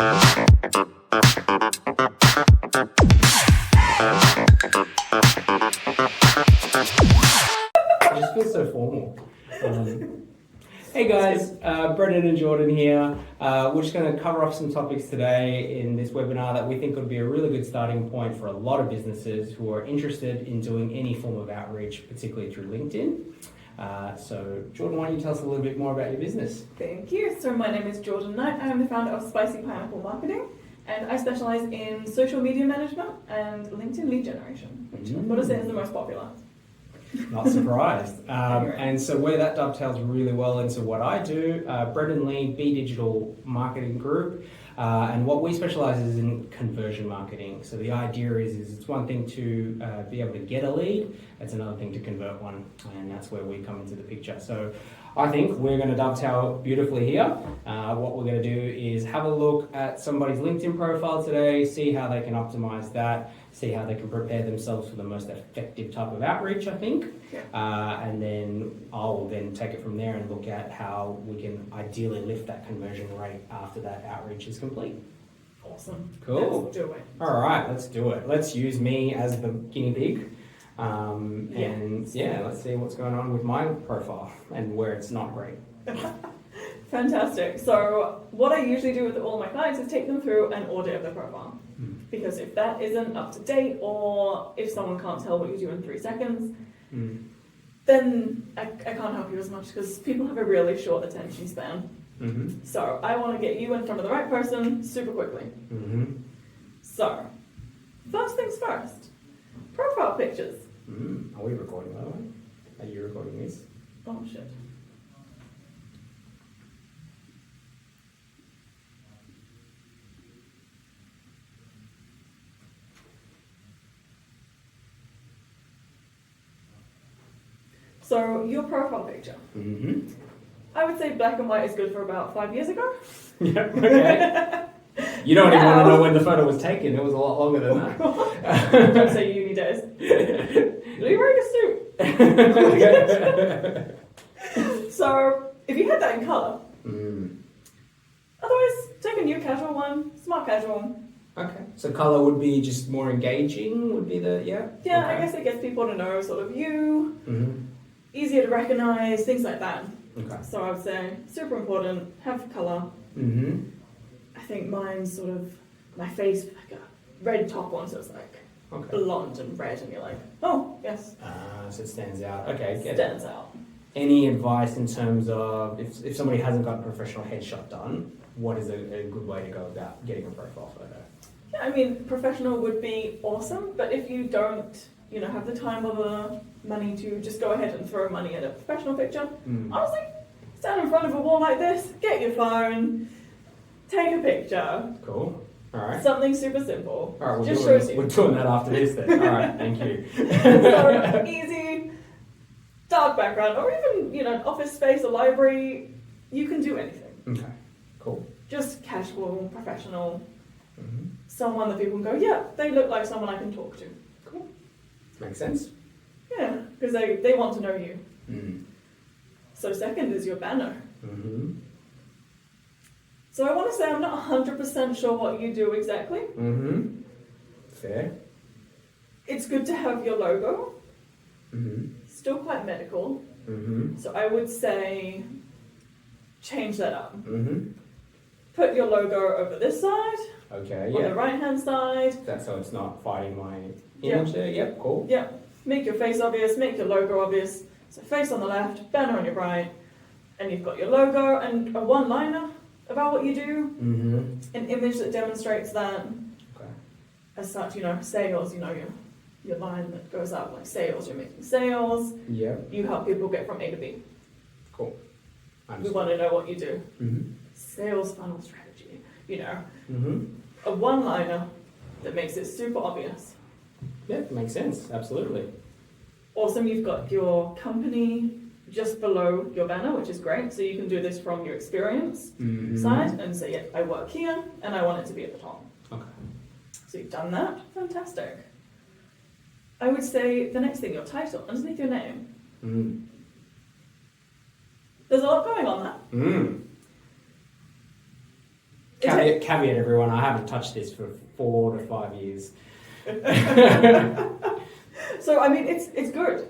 It just feels so formal. Hey guys, Brendan and Jordan here. We're just going to cover off some topics today in this webinar that we think would be a really good starting point for a lot of businesses who are interested in doing any form of outreach, particularly through LinkedIn. So Jordan, why don't you tell us a little bit more about your business? Thank you. So my name is Jordan Knight. I am the founder of Spicy Pineapple Marketing, and I specialize in social media management and LinkedIn lead generation, which I've got to say is the most popular. Not surprised. And so where that dovetails really well into what I do, Brendan lead B Digital Marketing Group, and what we specialize is in conversion marketing. So the idea is it's one thing to be able to get a lead, it's another thing to convert one, and that's where we come into the picture. So I think we're going to dovetail beautifully here. What we're going to do is have a look at somebody's LinkedIn profile today, see how they can optimize that, see how they can prepare themselves for the most effective type of outreach, I think. Yeah. And then I'll then take it from there and look at how we can ideally lift that conversion rate after that outreach is complete. Awesome. Cool. Let's do it. All right, let's do it. Let's use me as the guinea pig. And let's see what's going on with my profile and where it's not great. Fantastic. So what I usually do with all my clients is take them through an audit of their profile. Because if that isn't up to date, or if someone can't tell what you do in 3 seconds, then I can't help you as much, because people have a really short attention span. So I want to get you in front of the right person super quickly. So, first things first, profile pictures. Are we recording, by the way? Are you recording this? Oh shit. So your profile picture. I would say black and white is good for about 5 years ago. Yeah, okay. You don't even want to know when the photo was taken. It was a lot longer than that. Don't say uni days. Are you wearing a suit? So if you had that in colour. Otherwise, take a new casual one, smart casual. Okay. So colour would be just more engaging, would be the, Yeah, Okay. I guess it gets people to know sort of you, easier to recognise, things like that. Okay. So I would say, super important, have colour. I think mine's sort of, my face, like a red top one, so it's like blonde and red, and you're like, oh, yes. So it stands out. Okay, get Stands out. Any advice in terms of if somebody hasn't got a professional headshot done, what is a good way to go about getting a profile photo? Yeah, I mean, professional would be awesome, but if you don't, have the time or the money to just go ahead and throw money at a professional picture, honestly, stand in front of a wall like this, get your phone, take a picture. Cool. All right. Something super simple. All right, just shows you. We're doing that after this then. All right, thank you. So easy, dark background, or even, an office space, a library, you can do anything. Okay, cool. Just casual, professional, someone that people can go, yeah, they look like someone I can talk to. Cool. Makes sense. Yeah, because they want to know you. So second is your banner. So I want to say I'm not 100% sure what you do exactly. Fair. It's good to have your logo. Still quite medical. So I would say change that up. Put your logo over this side. Okay, On the right hand side. That's so it's not fighting my image there. Yep, cool. Yeah. Make your face obvious, make your logo obvious. So face on the left, banner on your right, and you've got your logo and a one-liner about what you do. An image that demonstrates that. Okay. As such, sales, your line that goes up like sales, you're making sales. Yep. You help people get from A to B. Cool. We want to know what you do. Sales funnel strategy, A one-liner that makes it super obvious. Yeah, makes sense. Absolutely. Awesome, you've got your company just below your banner, which is great. So you can do this from your experience side and say, yeah, I work here and I want it to be at the top. Okay. So you've done that. Fantastic. I would say the next thing, your title, underneath your name. There's a lot going on there. Caveat everyone, I haven't touched this for 4 to 5 years. So I mean, it's good.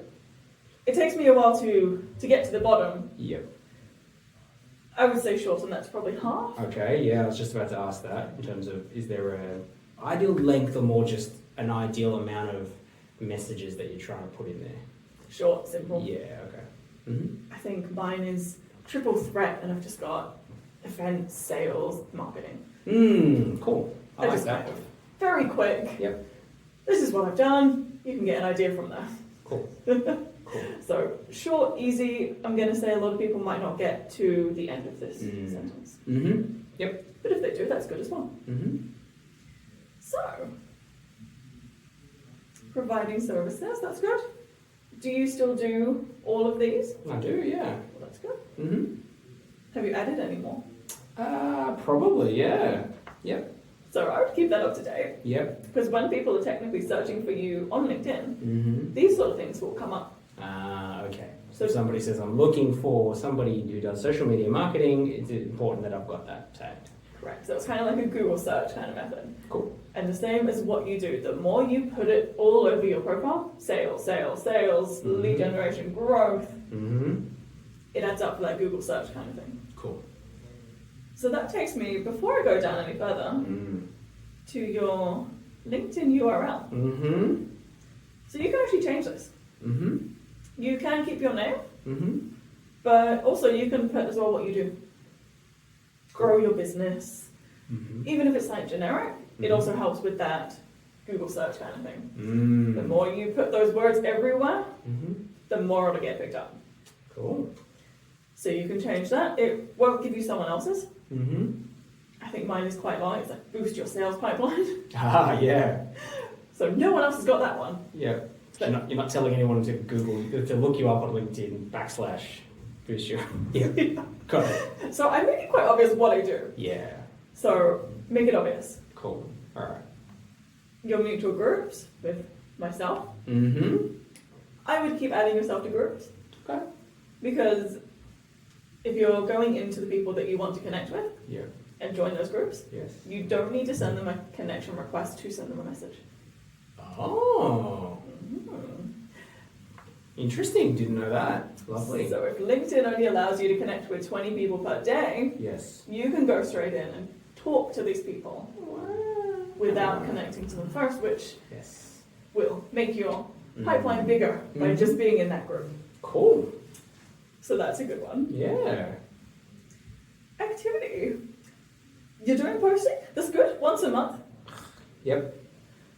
It takes me a while to get to the bottom. Yep. I would say shorten that to probably half. Okay, yeah, I was just about to ask that in terms of, is there a ideal length or more just an ideal amount of messages that you're trying to put in there? Short, simple. Yeah, okay. Mm-hmm. I think mine is triple threat, and I've just got events, sales, marketing. Cool. I like just that. kind of very quick. Yep. This is what I've done. You can get an idea from there. Cool. Cool. So short, easy. I'm going to say a lot of people might not get to the end of this sentence. Mm-hmm. Yep. But if they do, that's good as well. Mm-hmm. So, providing services, that's good. Do you still do all of these? I do, yeah. Well, that's good. Mm-hmm. Have you added any more? Probably, yeah. Yep. So I would keep that up to date. Yep. Because when people are technically searching for you on LinkedIn, Mm-hmm. these sort of things will come up. Okay. So if somebody says, I'm looking for somebody who does social media marketing, it's important that I've got that tagged. Correct. So it's kind of like a Google search kind of method. Cool. And the same as what you do. The more you put it all over your profile, sales, lead generation, growth, it adds up to that Google search kind of thing. Cool. So that takes me, before I go down any further, to your LinkedIn URL. So you can actually change this. You can keep your name, but also you can put as well what you do. Grow your business. Even if it's like generic, it also helps with that Google search kind of thing. The more you put those words everywhere, the more it'll get picked up. Cool. So you can change that. It won't give you someone else's. I think mine is quite long. It's like boost your sales pipeline. Yeah. So no one else has got that one. Yeah. You're not telling anyone to Google, to look you up on LinkedIn / boost your. Yeah. Got it. So I make it quite obvious what I do. Yeah. So make it obvious. Cool. All right. Your mutual groups with myself. I would keep adding yourself to groups. Okay. Because if you're going into the people that you want to connect with and join those groups, Yes. you don't need to send them a connection request to send them a message. Oh. Interesting. Didn't know that. Lovely. So if LinkedIn only allows you to connect with 20 people per day, Yes. you can go straight in and talk to these people without connecting to them first, which Yes. will make your pipeline bigger by just being in that group. Cool. So that's a good one. Yeah. Activity. You're doing posting? That's good. Once a month. Yep.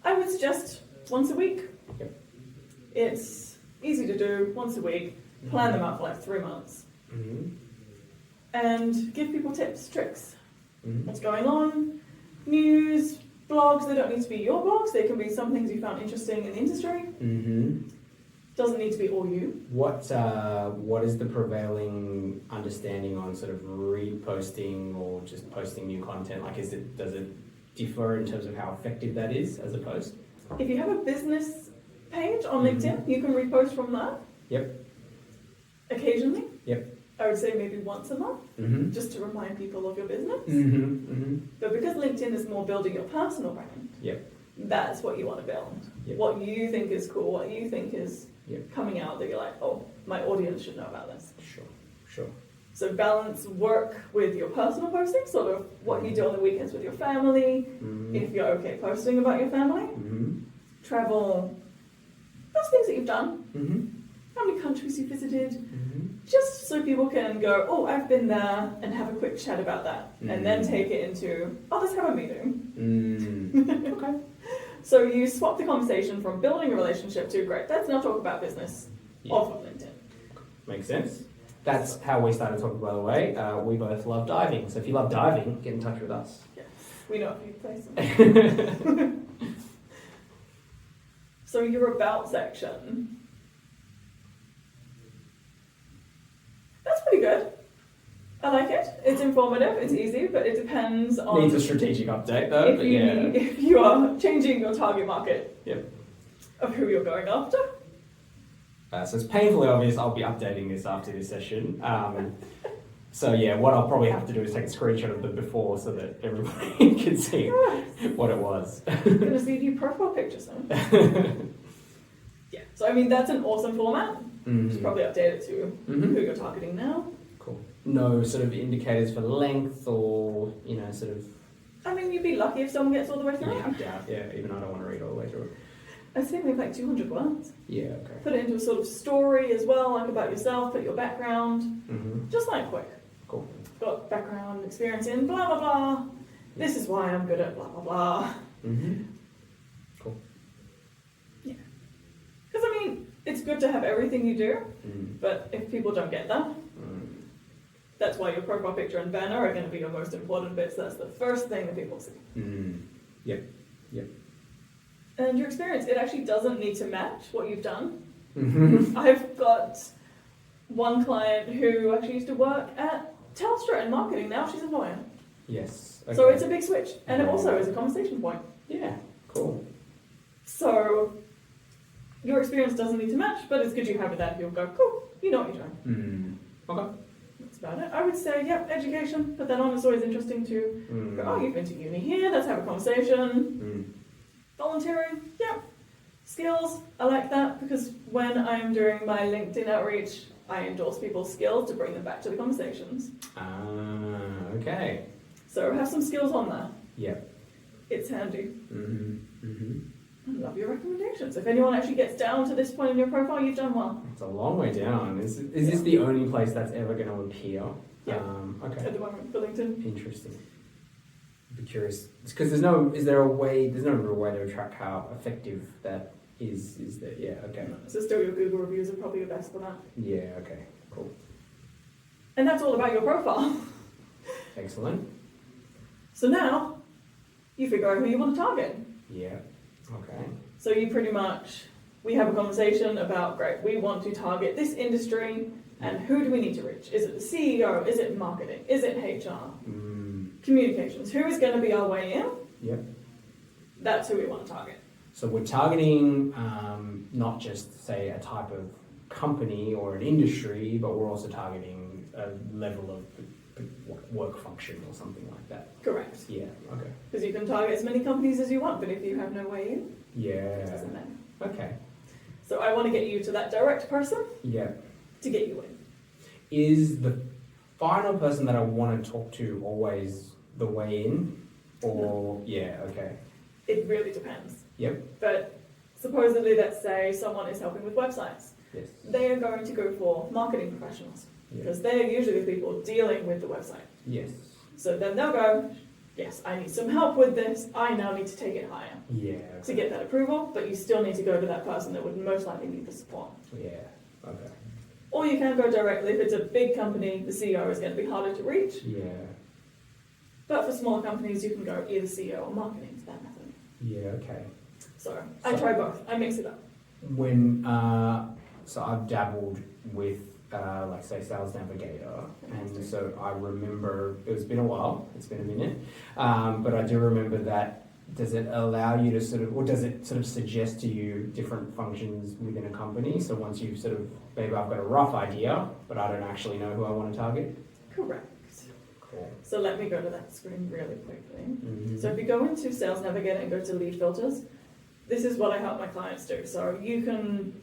I would suggest once a week. Yep. It's easy to do once a week. Plan them out for like 3 months. And give people tips, tricks. What's going on? News, blogs. They don't need to be your blogs. They can be some things you found interesting in the industry. Doesn't need to be all you. What is the prevailing understanding on sort of reposting or just posting new content? Like, does it differ in terms of how effective that is as a post? If you have a business page on LinkedIn, you can repost from that. Yep. Occasionally. Yep. I would say maybe once a month, just to remind people of your business. But because LinkedIn is more building your personal brand, that's what you want to build. What you think is cool, what you think is coming out that you're like, oh, my audience should know about this. Sure. So balance work with your personal posting, sort of what you do on the weekends with your family, if you're okay posting about your family. Travel, those things that you've done. How many countries you visited, just so people can go, oh, I've been there, and have a quick chat about that, and then take it into, oh, let's have a meeting. Okay. So you swap the conversation from building a relationship to, great, let's now talk about business off of LinkedIn. Makes sense. That's how we started talking, by the way. We both love diving, so if you love diving, get in touch with us. Yes, we know a few places. So your about section. That's pretty good. I like it. It's informative, it's easy, but it depends on... Needs a strategic update though, but if you are changing your target market of who you're going after. So it's painfully obvious I'll be updating this after this session. So yeah, what I'll probably have to do is take a screenshot of the before so that everybody can see what it was. I'm going to see you profile pictures then. Yeah, so I mean, that's an awesome format. Just probably update it to who you're targeting now. Cool. No sort of indicators for length or, sort of... I mean, you'd be lucky if someone gets all the way through. Yeah, even I don't want to read all the way through it. I'd say maybe like 200 words. Yeah, okay. Put it into a sort of story as well, like about yourself, put your background. Just like quick. Cool. Got background experience in blah, blah, blah. This is why I'm good at blah, blah, blah. Cool. Yeah. Because, I mean, it's good to have everything you do, but if people don't get that, that's why your profile picture and banner are going to be your most important bits. That's the first thing that people see. Yep. And your experience, it actually doesn't need to match what you've done. I've got one client who actually used to work at Telstra in marketing. Now she's a lawyer. Yes. Okay. So it's a big switch. And it also is a conversation point. Yeah, cool. So your experience doesn't need to match, but it's good you have it that you'll go, cool, you know what you're doing. Okay. That's about it. I would say, education, put that on. It's always interesting to go, oh, you've been to uni here, let's have a conversation. Volunteering, skills, I like that because when I'm doing my LinkedIn outreach, I endorse people's skills to bring them back to the conversations. Okay. So have some skills on there. Yep. It's handy. I love your recommendations. If anyone actually gets down to this point in your profile, you've done well. It's a long way down. Is this the only place that's ever going to appear? Yeah. Okay. At the moment, for LinkedIn. Interesting. I'd be curious because there's no real way to track how effective that is that? Yeah. Okay. So still your Google reviews are probably your best for that. Yeah. Okay. Cool. And that's all about your profile. Excellent. So now you figure out who you want to target. Yeah. Okay. So you pretty much, we have a conversation about, great, we want to target this industry and who do we need to reach? Is it the CEO? Is it marketing? Is it HR? Communications. Who is going to be our way in? Yep. That's who we want to target. So we're targeting not just, say, a type of company or an industry, but we're also targeting a level of work function or something like that. Correct. Yeah, okay. Because you can target as many companies as you want, but if you have no way in, it Yeah. doesn't matter. Okay. So I want to get you to that direct person Yeah. to get you in. Is the final person that I want to talk to always the way in? Or, yeah, okay. It really depends. Yep. But supposedly, let's say someone is helping with websites. Yes. They are going to go for marketing professionals Yeah. because they're usually the people dealing with the website. Yes. So then they'll go, yes, I need some help with this. I now need to take it higher Yeah. to get that approval, but you still need to go to that person that would most likely need the support. Yeah. Okay. Or you can go directly. If it's a big company, the CEO is going to be harder to reach. Yeah. But for smaller companies, you can go either CEO or marketing to that method. Yeah, okay. So I try both. I mix it up. When, so I've dabbled with, like say Sales Navigator, and so I remember, it's been a while, it's been a minute, but I do remember that. Does it allow you to sort of, or does it sort of suggest to you different functions within a company? So once you've sort of, maybe I've got a rough idea, but I don't actually know who I want to target? Correct. Cool. So let me go to that screen really quickly. Mm-hmm. So if you go into Sales Navigator and go to lead filters, this is what I help my clients do. So you can,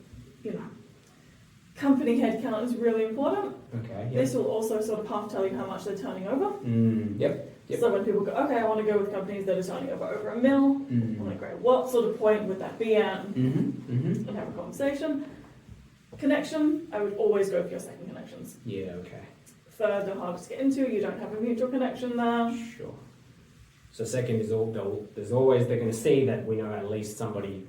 company headcount is really important. Okay. Yep. This will also sort of half tell you how much they're turning over. Yep. Yep. So when people go, okay, I want to go with companies that are turning over $1 million, I'm like, great, what sort of point would that be at? And have a conversation. Connection, I would always go for your second connections. Yeah, okay. Third, they're hardest to get into, you don't have a mutual connection there. Sure. So second is there's always, they're going to see that we know at least somebody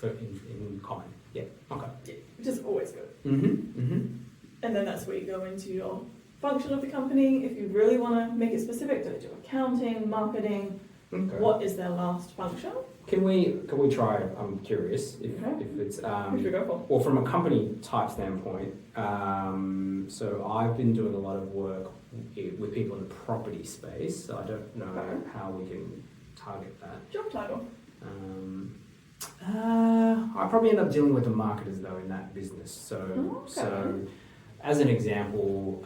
in common. Yeah, okay. Yeah, which is always good. And And then that's where you go into your function of the company. If you really want to make it specific, do they do accounting, marketing? Okay. What is their last function? Can we try? I'm curious if it's Which we go for? well, from a company type standpoint. So I've been doing a lot of work with people in the property space. So I don't know how we can target that. Job title. I probably end up dealing with the marketers though in that business. So Oh, okay. so as an example,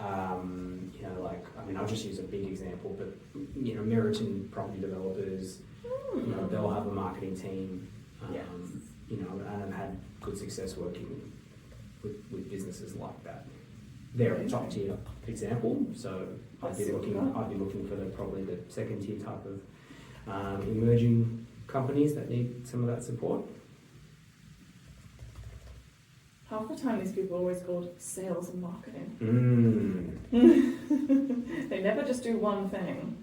I'll just use a big example, but Meriton property developers, they'll have a marketing team, Yes. and I've had good success working with businesses like that. They're a top tier example, so I'd be looking for probably the second tier type of emerging companies that need some of that support. Half the time these people are always called sales and marketing. They never just do one thing.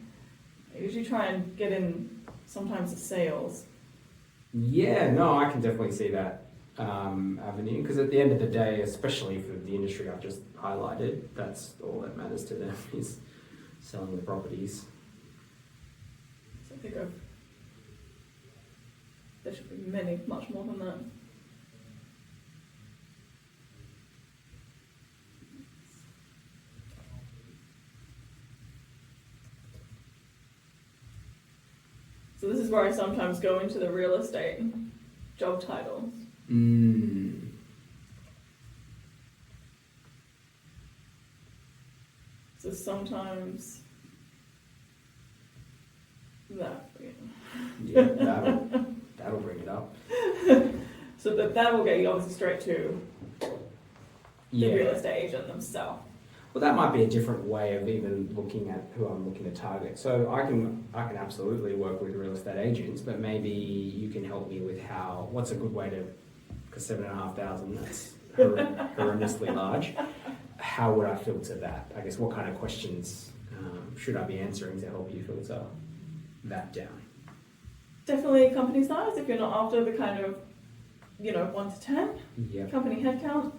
They usually try and get in sometimes the sales. Yeah, no, I can definitely see that avenue, because at the end of the day, especially for the industry I've just highlighted, that's all that matters to them is selling the properties. So I think there should be many, much more than that. So this is where I sometimes go into the real estate job titles. So sometimes that. Yeah, that'll bring it up. So that will get you obviously straight to the real estate agent themselves. Well, that might be a different way of even looking at who I'm looking to target. So I can absolutely work with real estate agents, but maybe you can help me with what's a good way to, because 7,500, that's horrendously large. How would I filter that? I guess what kind of questions should I be answering to help you filter that down? Definitely company size, if you're not after the kind of, 1 to 10. Yeah. Company headcount.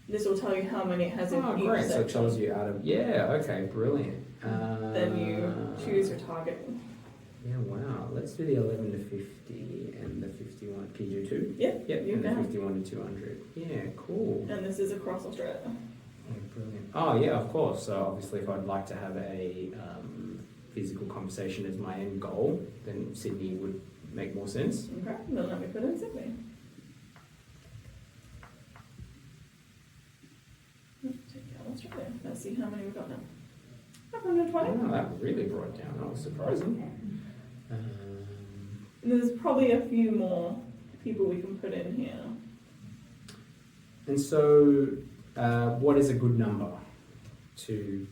This will tell you how many it has in each great. section. So it tells you okay, brilliant. Then you choose your target. Yeah, wow. Let's do the 11 to 50 and the 51. Can you do 2? Yep, you and can. the 51 to 200. Yeah, cool. And this is across Australia. Yeah, brilliant. Oh, yeah, of course. So obviously if I'd like to have a physical conversation as my end goal, then Sydney would make more sense. Okay, then let me put in Sydney. Take out Australia. Let's see how many we've got now. 520. Oh, that really brought it down. That was surprising. There's probably a few more people we can put in here. And so, what is a good number to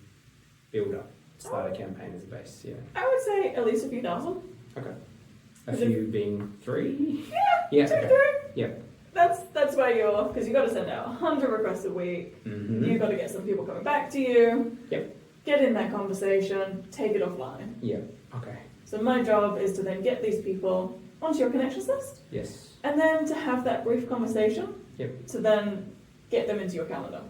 build up, start a campaign as a base? Yeah. I would say at least a few thousand. Okay. A few being 3? Yeah, 2, okay. 3. Yeah. That's where you're, because you've got to send out 100 requests a week. Mm-hmm. You've got to get some people coming back to you. Yep. Get in that conversation, take it offline. Yeah. Okay. So my job is to then get these people onto your connections list. Yes. And then to have that brief conversation. Yep. To then get them into your calendar.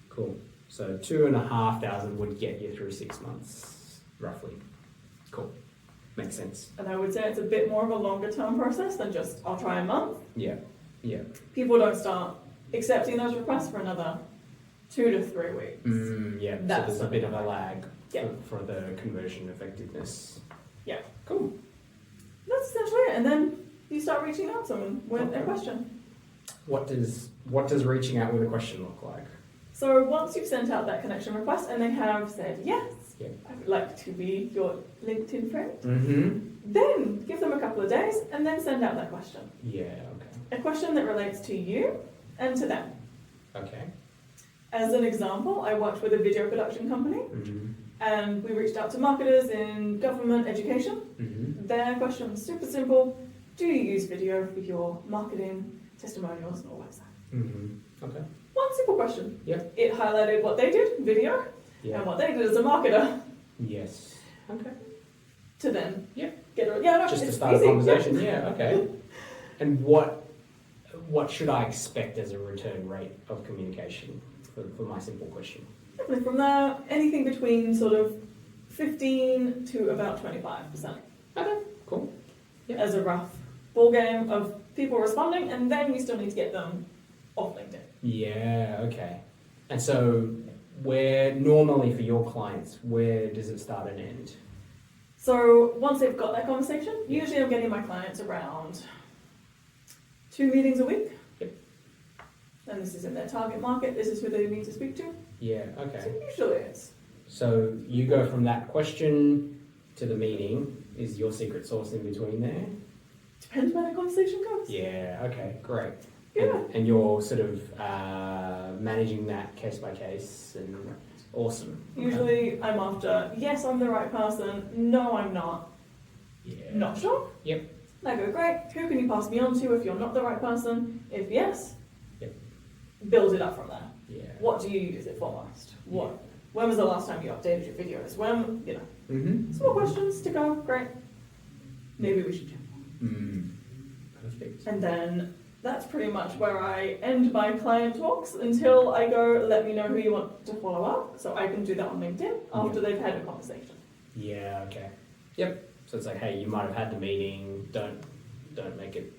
Cool. So 2,500 would get you through 6 months, roughly. Cool. Makes sense. And I would say it's a bit more of a longer term process than just, I'll try a month. Yeah. Yeah. People don't start accepting those requests for another 2 to 3 weeks. Yeah. That's so there's a bit of a lag Yeah. for the conversion effectiveness. Yeah. Cool. That's essentially it. And then you start reaching out to someone with a question. What does reaching out with a question look like? So once you've sent out that connection request and they have said, yes, Yeah. I would like to be your LinkedIn friend, Mm-hmm. then give them a couple of days and then send out that question. Yeah, okay. A question that relates to you and to them. Okay. As an example, I worked with a video production company Mm-hmm. and we reached out to marketers in government education. Mm-hmm. Their question was super simple. Do you use video with your marketing, testimonials and all website? Mm-hmm. Okay. One simple question. Yep. It highlighted what they did, video, Yeah. and what they did as a marketer Yes. Okay. to then Yep. get a, yeah, no, Just to it's start easy. a conversation. Yeah. Okay. And what should I expect as a return rate of communication for my simple question? Definitely from there, anything between sort of 15 to about 25%. Okay. Cool. Yep. As a rough ball game of people responding, and then you still need to get them off LinkedIn. Yeah. Okay. And so, where normally for your clients, where does it start and end? So once they've got that conversation, usually I'm getting my clients around 2 meetings a week. and this is in their target market, this is who they need to speak to. Yeah, So okay. usually it's. So you go from that question to the meeting. Is your secret sauce in between there? Depends where the conversation goes. Yeah, okay, great. Yeah. And you're sort of managing that case by case, and awesome. Okay. Usually I'm after, yes, I'm the right person, no, I'm not. Yeah. Not sure? Yep. And I go, great, who can you pass me on to if you're not the right person? If yes, Yep. build it up from there. Yeah. What do you use it for most? When was the last time you updated your videos? When, Mm-hmm. small questions to go, great. Maybe we should check. Perfect. And then that's pretty much where I end my client talks until I go, let me know who you want to follow up, so I can do that on LinkedIn after they've had a conversation. Yeah, okay. Yep. So it's like, hey, you might have had the meeting, don't make it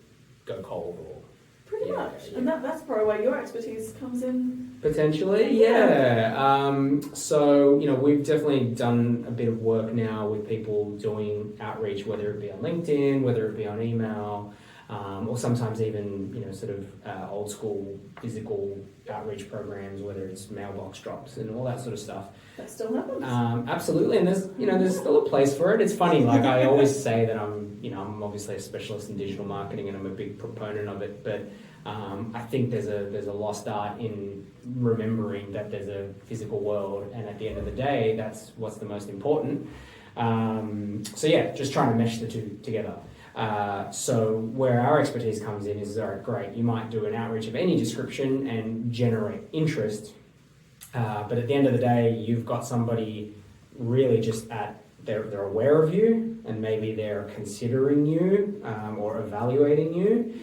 go cold or Pretty Yeah, much. yeah. And that's probably where your expertise comes in. potentially, Yeah. yeah. So, we've definitely done a bit of work now with people doing outreach, whether it be on LinkedIn, whether it be on email, or sometimes even, sort of old school physical outreach programs, whether it's mailbox drops and all that sort of stuff. That still happens. Absolutely, and there's still a place for it. It's funny, like I always say that I'm obviously a specialist in digital marketing and I'm a big proponent of it, but I think there's a lost art in remembering that there's a physical world, and at the end of the day, that's what's the most important. So yeah, just trying to mesh the two together. So where our expertise comes in is, all right, great, you might do an outreach of any description and generate interest, but at the end of the day, you've got somebody really just they're aware of you, and maybe they're considering you or evaluating you.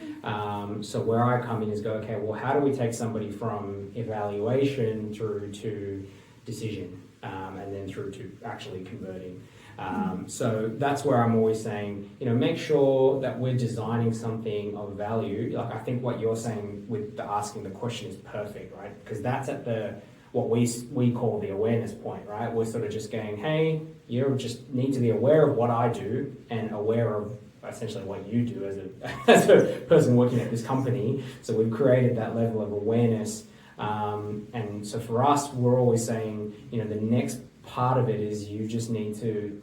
So where I come in is go, okay, well, how do we take somebody from evaluation through to decision, and then through to actually converting? So that's where I'm always saying, make sure that we're designing something of value. Like I think what you're saying with the asking the question is perfect, right? Because that's at what we call the awareness point, right? We're sort of just going, hey, you just need to be aware of what I do and aware of essentially what you do as a person working at this company. So we've created that level of awareness. And so for us, we're always saying, the next part of it is you just need to,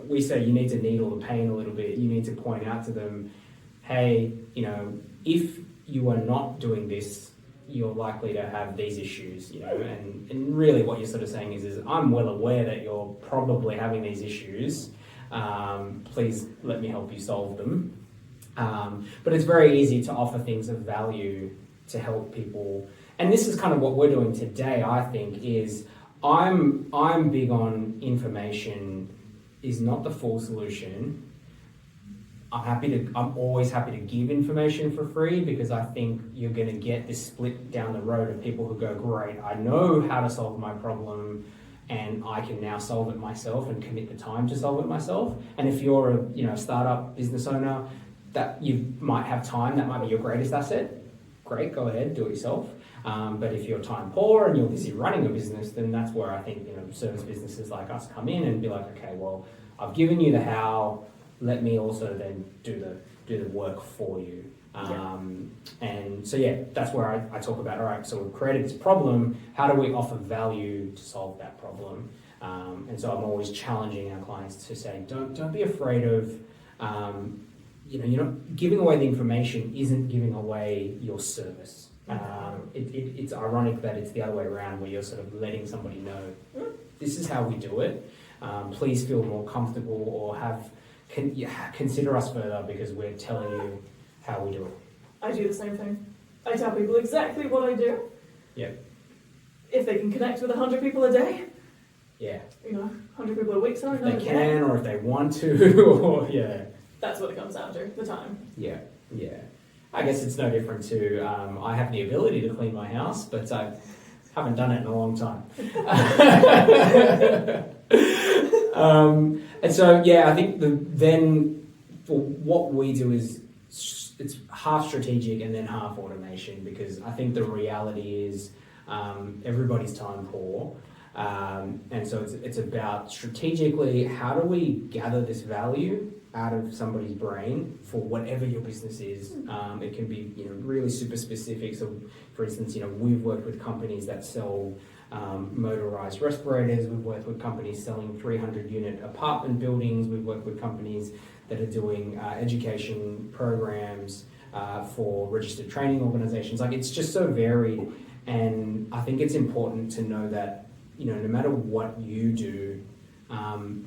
we say you need to needle the pain a little bit. You need to point out to them, hey, if you are not doing this, you're likely to have these issues, and really what you're sort of saying is I'm well aware that you're probably having these issues. Please let me help you solve them. But it's very easy to offer things of value to help people. And this is kind of what we're doing today, I think, is I'm big on information is not the full solution. I'm always happy to give information for free, because I think you're going to get this split down the road of people who go, great, I know how to solve my problem and I can now solve it myself and commit the time to solve it myself. And if you're a startup business owner, that you might have time, that might be your greatest asset. Great, go ahead, do it yourself. But if you're time poor and you're busy running a business, then that's where I think service businesses like us come in and be like, okay, well, I've given you the how. Let me also then do the work for you. And so yeah, that's where I talk about, all right, so we've created this problem, how do we offer value to solve that problem? And so I'm always challenging our clients to say, don't be afraid of, you're not giving away the information isn't giving away your service. It's ironic that it's the other way around, where you're sort of letting somebody know, this is how we do it. Please feel more comfortable or consider us further because we're telling you how we do it. I do the same thing. I tell people exactly what I do. Yeah. If they can connect with 100 people a day, Yeah. 100 people a week, sorry, If not they a day. can or if they want to, or yeah. That's what it comes down to, the time. Yeah. I guess it's no different to, I have the ability to clean my house, but I haven't done it in a long time. And so, yeah, I think then for what we do is it's half strategic and then half automation, because I think the reality is everybody's time poor. And so it's about strategically, how do we gather this value out of somebody's brain for whatever your business is. It can be really super specific. So for instance, we've worked with companies that sell motorized respirators. We've worked with companies selling 300 unit apartment buildings. We've worked with companies that are doing education programs for registered training organizations. Like, it's just so varied. And I think it's important to know that, no matter what you do,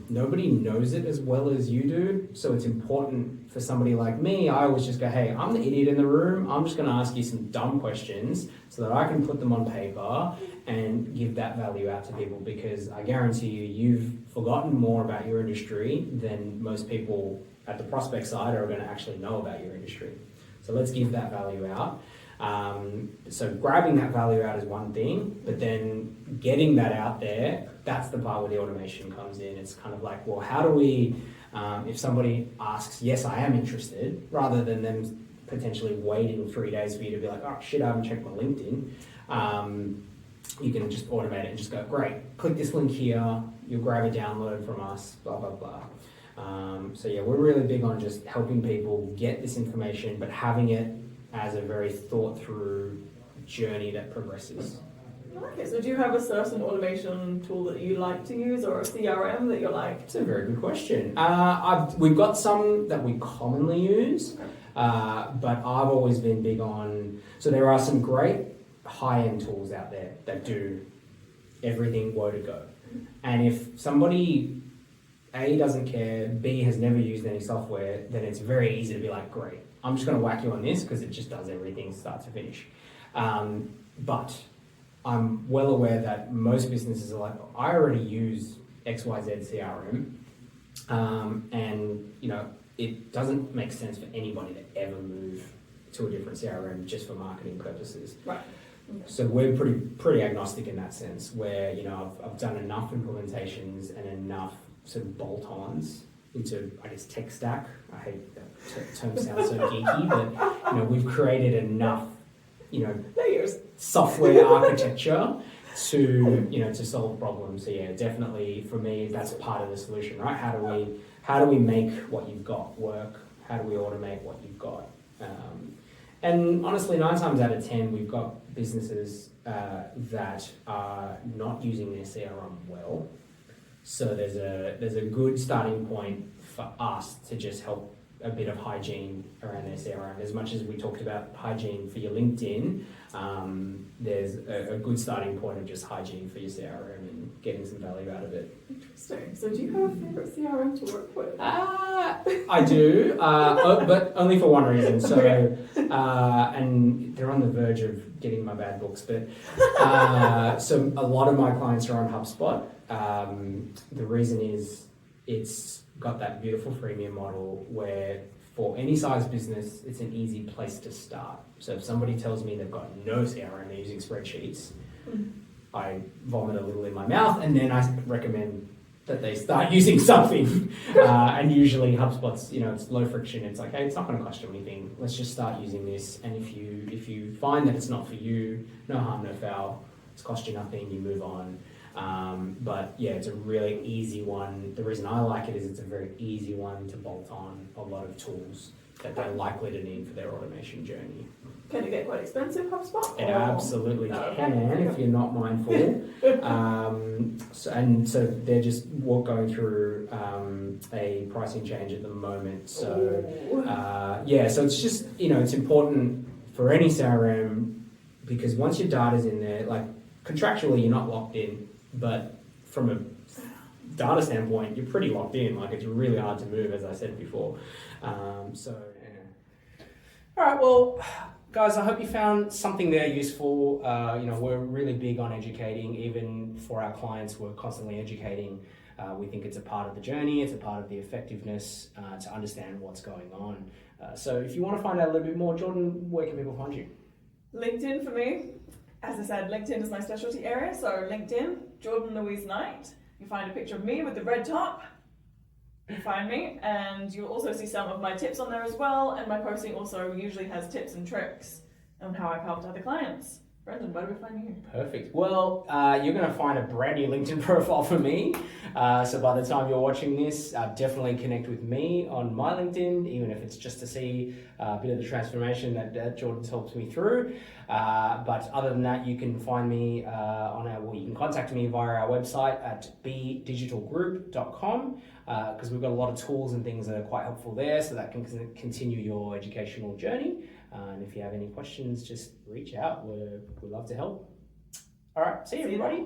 nobody knows it as well as you do. So it's important for somebody like me. I always just go, hey, I'm the idiot in the room. I'm just going to ask you some dumb questions so that I can put them on paper and give that value out to people, because I guarantee you've forgotten more about your industry than most people at the prospect side are going to actually know about your industry. So let's give that value out. So grabbing that value out is one thing, but then getting that out there, that's the part where the automation comes in. It's kind of like, well, how do we, if somebody asks, yes, I am interested, rather than them potentially waiting 3 days for you to be like, oh shit, I haven't checked my LinkedIn. You can just automate it and just go, great, click this link here, you'll grab a download from us, blah, blah, blah. So yeah, we're really big on just helping people get this information, but having it as a very thought through journey that progresses. Okay, so do you have a certain automation tool that you like to use, or a CRM that you like? It's a very good question. We've got some that we commonly use, but I've always been big on, so there are some great high-end tools out there that do everything woe to go. And if somebody A, doesn't care, B, has never used any software, then it's very easy to be like, great, I'm just going to whack you on this because it just does everything start to finish. But I'm well aware that most businesses are like, I already use XYZ CRM, and it doesn't make sense for anybody to ever move to a different CRM just for marketing purposes. Right. So we're pretty agnostic in that sense, where I've done enough implementations and enough sort of bolt-ons into, I guess, tech stack. I hate that term, sounds so geeky, but we've created enough layers, software architecture to solve problems. So yeah, definitely for me that's part of the solution, right? How do we make what you've got work? How do we automate what you've got? And honestly, 9 times out of 10, we've got businesses that are not using their CRM well. So there's a good starting point for us to just help a bit of hygiene around their CRM. As much as we talked about hygiene for your LinkedIn, there's a good starting point of just hygiene for your CRM and getting some value out of it. Interesting. So do you have a favourite CRM to work with? I do, but only for one reason. So, and they're on the verge of getting my bad books, but so a lot of my clients are on HubSpot. The reason is it's got that beautiful freemium model where for any size business, it's an easy place to start. So if somebody tells me they've got no CRM, they're using spreadsheets, I vomit a little in my mouth, and then I recommend that they start using something. And usually HubSpot's, it's low friction. It's like, hey, it's not going to cost you anything. Let's just start using this. And if you find that it's not for you, no harm, no foul. It's cost you nothing. You move on. But yeah, it's a really easy one. The reason I like it is it's a very easy one to bolt on a lot of tools that they're likely to need for their automation journey. Can it get quite expensive, HubSpot? It absolutely can if you're not mindful. So they're just going through a pricing change at the moment. So so it's just, it's important for any CRM, because once your data's in there, like contractually you're not locked in, but from a data standpoint, you're pretty locked in. Like, it's really hard to move, as I said before. All right, well, guys, I hope you found something there useful. We're really big on educating. Even for our clients, we're constantly educating. We think it's a part of the journey. It's a part of the effectiveness to understand what's going on. So if you want to find out a little bit more, Jordan, where can people find you? LinkedIn for me. As I said, LinkedIn is my specialty area. So LinkedIn, Jordan Louise Knight. You find a picture of me with the red top. You find me, and you'll also see some of my tips on there as well. And my posting also usually has tips and tricks on how I've helped other clients. Brendan, where do we find you? Perfect. Well, you're going to find a brand new LinkedIn profile for me. So by the time you're watching this, definitely connect with me on my LinkedIn, even if it's just to see a bit of the transformation that Jordan's helped me through. But other than that, you can find me you can contact me via our website at bdigitalgroup.com because we've got a lot of tools and things that are quite helpful there, so that can continue your educational journey. And if you have any questions, just reach out. We'd love to help. All right, see you everybody.